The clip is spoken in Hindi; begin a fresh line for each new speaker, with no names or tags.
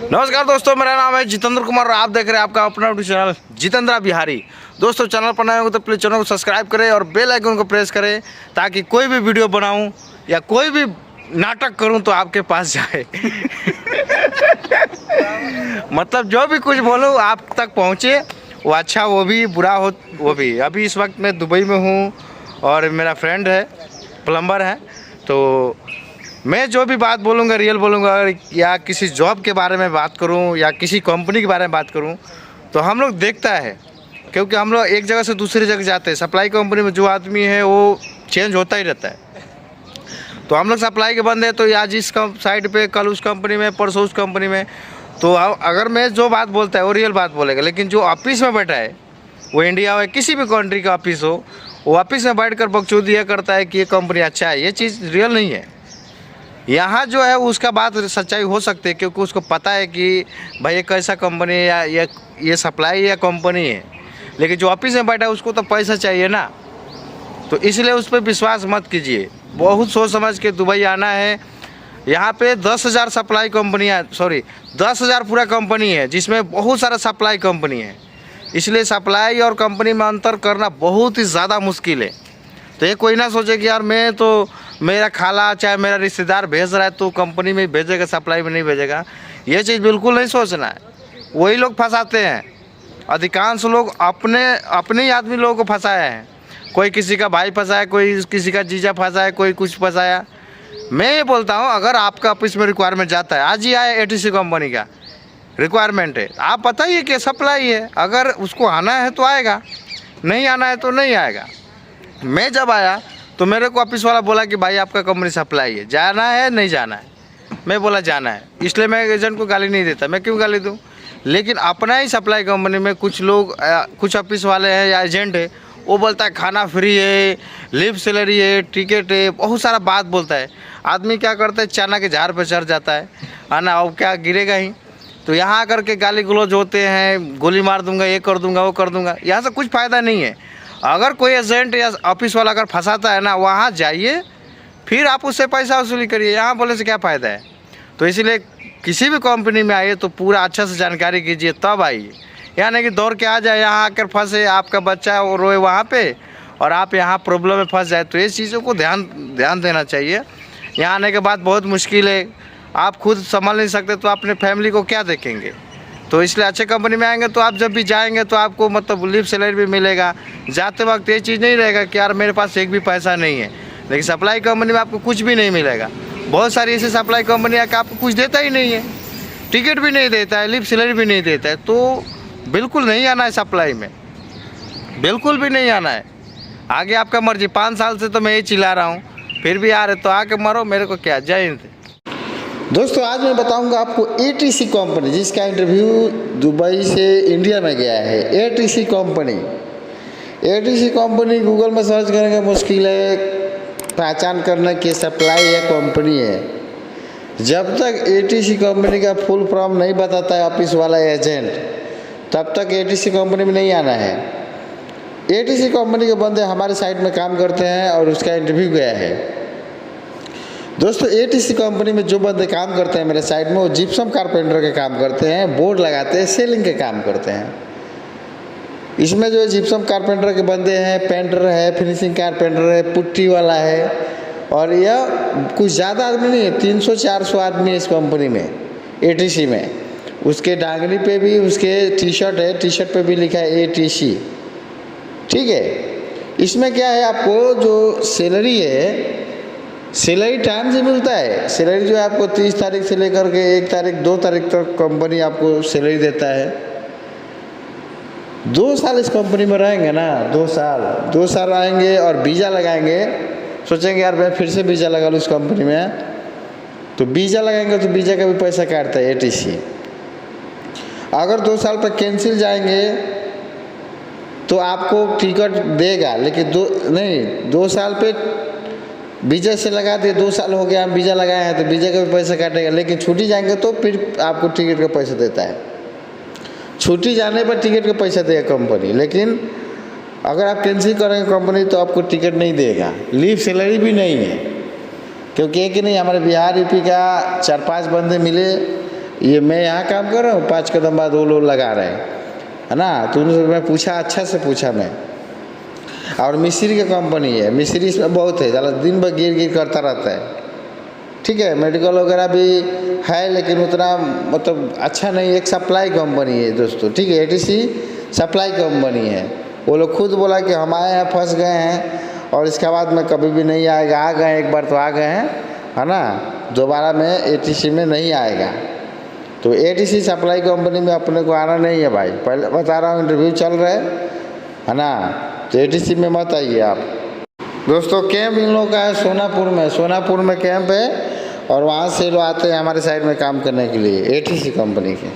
नमस्कार दोस्तों, मेरा नाम है जितेंद्र कुमार और आप देख रहे हैं आपका अपना यूट्यूब चैनल जितेंद्र बिहारी। दोस्तों, चैनल पर नए हो तो प्लीज़ चैनल को सब्सक्राइब करें और बेल आइकन को प्रेस करें ताकि कोई भी वीडियो बनाऊं या कोई भी नाटक करूं तो आपके पास जाए। मतलब जो भी कुछ बोलूं आप तक पहुंचे, वो अच्छा वो भी, बुरा हो वो भी। अभी इस वक्त मैं दुबई में हूँ और मेरा फ्रेंड है, प्लम्बर है, तो मैं जो भी बात बोलूँगा रियल बोलूँगा। या किसी जॉब के बारे में बात करूँ या किसी कंपनी के बारे में बात करूँ तो हम लोग देखता है, क्योंकि हम लोग एक जगह से दूसरी जगह जाते हैं। सप्लाई कंपनी में जो आदमी है वो चेंज होता ही रहता है। तो हम लोग सप्लाई के बंदे हैं, तो आज इस साइड पे, कल उस कंपनी में, परसों उस कंपनी में। तो अगर मैं जो बात बोलता है वो रियल बात बोलेगा, लेकिन जो ऑफिस में बैठा है, वो इंडिया हो किसी भी कंट्री का ऑफिस हो, वो ऑफिस में बैठ कर बकचोदी यह करता है कि ये कंपनी अच्छा है। ये चीज़ रियल नहीं है। यहाँ जो है उसका बात सच्चाई हो सकती है, क्योंकि उसको पता है कि भाई ये कैसा कंपनी है या ये सप्लाई या कंपनी है। लेकिन जो ऑफिस में बैठा है उसको तो पैसा चाहिए ना, तो इसलिए उस पर विश्वास मत कीजिए। बहुत सोच समझ के दुबई आना है। यहाँ पे 10,000 सप्लाई कंपनियाँ, 10,000 पूरा कंपनी है, जिसमें बहुत सारा सप्लाई कंपनी है। इसलिए सप्लाई और कंपनी में अंतर करना बहुत ही ज़्यादा मुश्किल है। तो ये कोई ना सोचे कि यार मैं तो, मेरा खाला चाहे मेरा रिश्तेदार भेज रहा है तो कंपनी में भेजेगा, सप्लाई में नहीं भेजेगा। ये चीज़ बिल्कुल नहीं सोचना है। वही लोग फंसाते हैं। अधिकांश लोग अपने ही आदमी लोगों को फंसाए हैं। कोई किसी का भाई फंसाया, कोई किसी का जीजा फंसाया, कोई कुछ फंसाया। मैं ये बोलता हूँ, अगर आपका ऑफिस में रिक्वायरमेंट जाता है, आज ही आया एटीसी कंपनी का रिक्वायरमेंट है, आप बताइए कि सप्लाई है। अगर उसको आना है तो आएगा, नहीं आना है तो नहीं आएगा। मैं जब आया तो मेरे को ऑफिस वाला बोला कि भाई आपका कंपनी सप्लाई है, जाना है नहीं जाना है। मैं बोला जाना है, इसलिए मैं एजेंट को गाली नहीं देता। मैं क्यों गाली दूँ? लेकिन अपना ही सप्लाई कंपनी में कुछ लोग, कुछ ऑफिस वाले हैं या एजेंट है, वो बोलता है खाना फ्री है, लीव सैलरी है, टिकट है, बहुत सारा बात बोलता है। आदमी क्या करता है, चाना के झाड़ पर चढ़ जाता है ना, अब क्या गिरेगा ही। तो यहाँ आकर के गाली गलौज होते हैं, गोली मार दूंगा, ये कर दूंगा, वो कर दूंगा। यहाँ से कुछ फ़ायदा नहीं है। अगर कोई एजेंट या ऑफिस वाला अगर फंसाता है ना, वहाँ जाइए, फिर आप उससे पैसा वसूली करिए। यहाँ बोलने से क्या फ़ायदा है? तो इसीलिए किसी भी कंपनी में आइए तो पूरा अच्छा से जानकारी कीजिए, तब आइए। यहाँ नहीं कि दौड़ के आ जाए, यहाँ आकर फंसे, आपका बच्चा वो रोए वहाँ पे और आप यहाँ प्रॉब्लम में फंस जाए। तो ये चीज़ों को ध्यान देना चाहिए। यहाँ आने के बाद बहुत मुश्किल है, आप खुद संभाल नहीं सकते तो अपने फैमिली को क्या देखेंगे? तो इसलिए अच्छे कंपनी में आएंगे तो आप जब भी जाएंगे तो आपको मतलब लीव सैलरी भी मिलेगा। जाते वक्त ये चीज़ नहीं रहेगा कि यार मेरे पास एक भी पैसा नहीं है। लेकिन सप्लाई कंपनी में आपको कुछ भी नहीं मिलेगा। बहुत सारी ऐसी सप्लाई कंपनियाँ का आपको कुछ देता ही नहीं है, टिकट भी नहीं देता है, लीव सैलरी भी नहीं देता है। तो बिल्कुल नहीं आना है सप्लाई में, बिल्कुल भी नहीं आना है। आगे आपका मर्जी। 5 साल से तो मैं ये चिल्ला रहा हूँ, फिर भी आ रहे तो आके मरो, मेरे को क्या। जय हिंद।
दोस्तों, आज मैं बताऊंगा आपको एटीसी कंपनी, जिसका इंटरव्यू दुबई से इंडिया में गया है। एटीसी कंपनी गूगल में सर्च करेंगे मुश्किल है पहचान करना कि सप्लाई या कंपनी है। जब तक एटीसी कंपनी का फुल फॉर्म नहीं बताता है ऑफिस वाला एजेंट, तब तक एटीसी कंपनी में नहीं आना है। एटीसी कंपनी के बंदे हमारे साइट में काम करते हैं और उसका इंटरव्यू गया है। दोस्तों, एटीसी कंपनी में जो बंदे काम करते हैं मेरे साइड में, वो जिप्सम कारपेंटर के काम करते हैं, बोर्ड लगाते हैं, सेलिंग के काम करते हैं। इसमें जो है जिप्सम कारपेंटर के बंदे हैं, पेंटर है, फिनिशिंग कारपेंटर है, पुट्टी वाला है, और यह कुछ ज़्यादा आदमी नहीं है, 300-400 आदमी है इस कंपनी में, एटीसी में। उसके डांगनी पे भी उसके टी शर्ट है, टी शर्ट पे भी लिखा है एटीसी। ठीक है। इसमें क्या है, आपको जो सैलरी है, सैलरी टाइम से मिलता है। सैलरी जो है आपको 30 तारीख से लेकर के 1 तारीख 2 तारीख तक कंपनी आपको सैलरी देता है। 2 साल इस कंपनी में रहेंगे ना, 2 साल आएंगे और वीज़ा लगाएंगे। सोचेंगे यार मैं फिर से वीज़ा लगा लूँ इस कंपनी में, तो वीज़ा लगाएंगे तो वीज़ा का भी पैसा काटता है एटीसी। अगर 2 साल पर कैंसिल जाएंगे तो आपको टिकट देगा, लेकिन 2 साल पे वीज़ा से लगा दिए, 2 साल हो गया हम वीज़ा लगाए हैं तो वीज़ा का भी पैसा काटेगा। लेकिन छुट्टी जाएंगे तो फिर आपको टिकट का पैसा देता है। छुट्टी जाने पर टिकट का पैसा देगा कंपनी, लेकिन अगर आप कैंसिल करेंगे कंपनी तो आपको टिकट नहीं देगा। लीव सैलरी भी नहीं है, क्योंकि एक ही नहीं, हमारे बिहार यूपी का 4-5 बंदे मिले, ये मैं यहाँ काम कर रहा हूँ, 5 कदम बाद वो लोग लगा रहे हैं, है ना। तो उनसे मैं पूछा, अच्छा से पूछा मैं। और मिस्त्री की कंपनी है, मिस्त्री इसमें बहुत है, ज़्यादा दिन भर गिर गिर करता रहता है। ठीक है, मेडिकल वगैरह भी है लेकिन उतना मतलब अच्छा नहीं। एक सप्लाई कंपनी है दोस्तों, ठीक है, एटीसी सप्लाई कंपनी है। वो लोग खुद बोला कि हम आए हैं, फंस गए हैं और इसके बाद में कभी भी नहीं आएगा। आ गए एक बार तो आ गए हैं, है ना, दोबारा में एटीसी में नहीं आएगा। तो एटीसी सप्लाई कंपनी में अपने को आना नहीं है भाई, पहले बता रहा हूँ, इंटरव्यू चल रहा है ना। तो एटीसी में मत आइए आप दोस्तों। कैंप इन लोगों का है सोनापुर में, सोनापुर में कैंप है और वहाँ से लोग आते हैं हमारे साइड में काम करने के लिए, एटीसी कंपनी के।